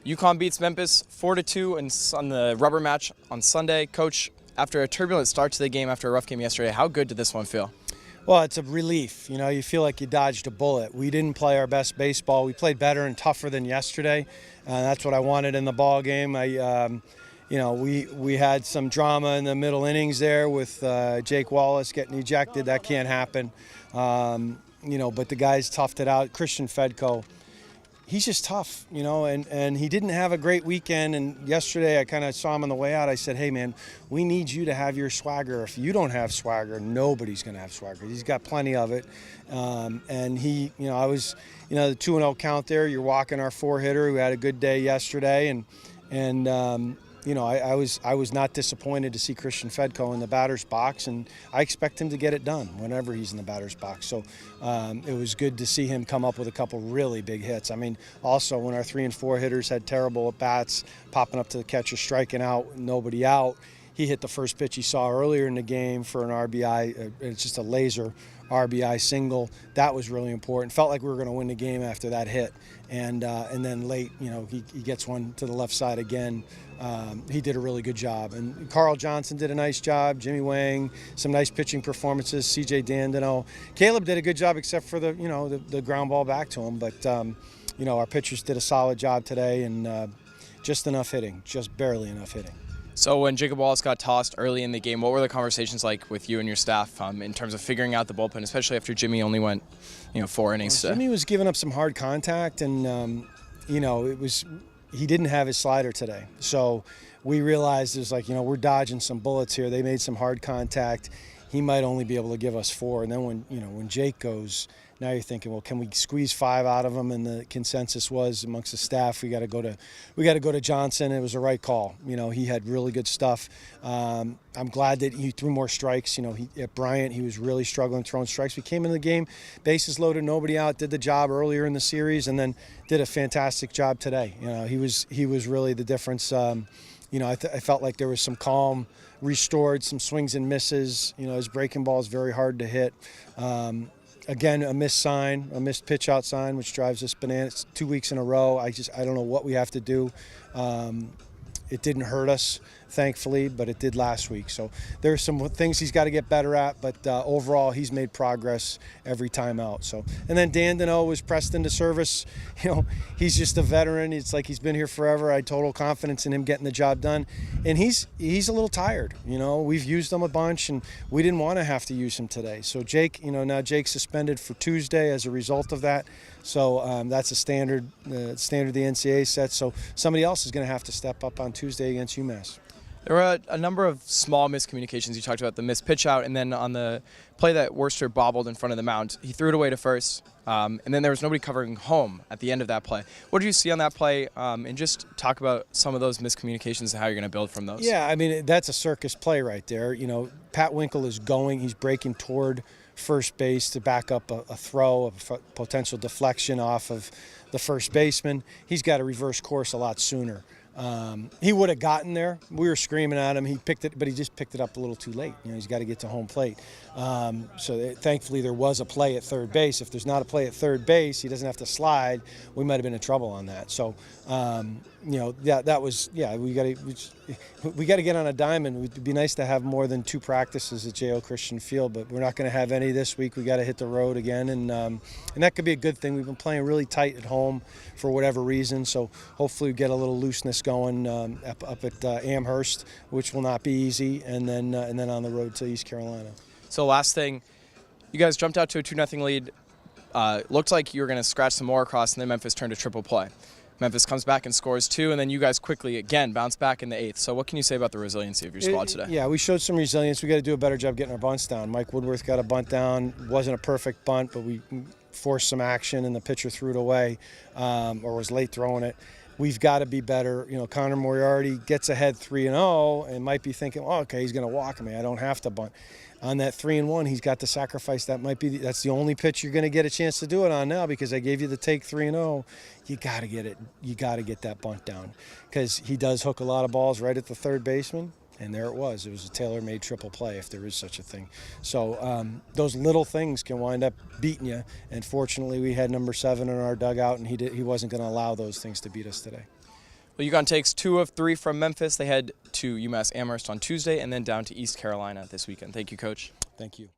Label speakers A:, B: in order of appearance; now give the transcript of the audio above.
A: UConn beats Memphis 4-2 on the rubber match on Sunday. Coach, after a turbulent start to the game, after a rough game yesterday, how good did this one feel?
B: Well, it's a relief. You know, you feel like you dodged a bullet. We didn't play our best baseball. We played better and tougher than yesterday. That's what I wanted in the ball game. We had some drama in the middle innings there with Jake Wallace getting ejected. That can't happen. But the guys toughed it out. Christian Fedco, he's just tough, and he didn't have a great weekend. And yesterday I kind of saw him on the way out. I said, hey, man, we need you to have your swagger. If you don't have swagger, nobody's going to have swagger. He's got plenty of it. And he, I was, the 2-0 count there. You're walking our 4-hitter who had a good day yesterday. I was not disappointed to see Christian Fedco in the batter's box, and I expect him to get it done whenever he's in the batter's box. So it was good to see him come up with a couple really big hits. I mean, also when our 3 and 4 hitters had terrible at-bats, popping up to the catcher, striking out, nobody out, he hit the first pitch he saw earlier in the game for an RBI. It's just a laser RBI single. That was really important. Felt like we were going to win the game after that hit. And then late, he gets one to the left side again. He did a really good job. And Carl Johnson did a nice job. Jimmy Wang, some nice pitching performances. CJ Dandino. Caleb did a good job except for the ground ball back to him. But, our pitchers did a solid job today, and just enough hitting, just barely enough hitting.
A: So when Jacob Wallace got tossed early in the game, what were the conversations like with you and your staff in terms of figuring out the bullpen, especially after Jimmy only went, 4 innings?
B: Jimmy was giving up some hard contact, and he didn't have his slider today. So we realized we're dodging some bullets here. They made some hard contact. He might only be able to give us 4. And then when Jake goes, now you're thinking, well, can we squeeze 5 out of him? And the consensus was amongst the staff, we got to go to Johnson. It was the right call. He had really good stuff. I'm glad that he threw more strikes. At Bryant, he was really struggling throwing strikes. We came in the game, bases loaded, nobody out, did the job earlier in the series, and then did a fantastic job today. He was really the difference. I felt like there was some calm restored, some swings and misses. His breaking ball is very hard to hit. Again, a missed pitch out sign, which drives us bananas 2 weeks in a row. I don't know what we have to do. It didn't hurt us, thankfully, but it did last week. So there's some things he's got to get better at, but overall he's made progress every time out. So, and then Dandino was pressed into service. He's just a veteran. It's like he's been here forever. I had total confidence in him getting the job done. And he's a little tired. We've used him a bunch, and we didn't want to have to use him today. So Jake, now Jake's suspended for Tuesday as a result of that. So that's a standard the NCAA sets. So somebody else is going to have to step up on Tuesday against UMass.
A: There were a number of small miscommunications. You talked about the missed pitch out, and then on the play that Worcester bobbled in front of the mound, he threw it away to first, and then there was nobody covering home at the end of that play. What did you see on that play? And just talk about some of those miscommunications and how you're going to build from those.
B: Yeah, I mean, that's a circus play right there. Pat Winkle is he's breaking toward first base to back up a throw, a potential deflection off of the first baseman. He's got to reverse course a lot sooner. He would have gotten there. We were screaming at him. He picked it, but he just picked it up a little too late. He's got to get to home plate. Thankfully, there was a play at third base. If there's not a play at third base, he doesn't have to slide. We might have been in trouble on that. So, that was, we got to get on a diamond. It'd be nice to have more than 2 practices at J.O. Christian Field, but we're not going to have any this week. We got to hit the road again, and that could be a good thing. We've been playing really tight at home for whatever reason, so hopefully we get a little looseness going up at Amherst, which will not be easy, and then on the road to East Carolina.
A: So last thing, you guys jumped out to a 2-0 lead. Looked like you were going to scratch some more across, and then Memphis turned a triple play. Memphis comes back and scores 2, and then you guys quickly, again, bounce back in the 8th. So what can you say about the resiliency of your squad today?
B: Yeah, we showed some resilience. We got to do a better job getting our bunts down. Mike Woodworth got a bunt down. Wasn't a perfect bunt, but we forced some action, and the pitcher threw it away or was late throwing it. We've got to be better. Connor Moriarty gets ahead 3-0 and might be thinking, oh, okay, he's going to walk me. I don't have to bunt. On that 3-1, he's got to sacrifice. That's the only pitch you're going to get a chance to do it on now, because I gave you the take 3-0. You got to get it. You got to get that bunt down, because he does hook a lot of balls right at the third baseman. And there it was. It was a tailor-made triple play, if there is such a thing. So those little things can wind up beating you. And fortunately, we had number 7 in our dugout, and he wasn't going to allow those things to beat us today.
A: Well, UConn takes 2 of 3 from Memphis. They head to UMass Amherst on Tuesday and then down to East Carolina this weekend. Thank you, Coach.
B: Thank you.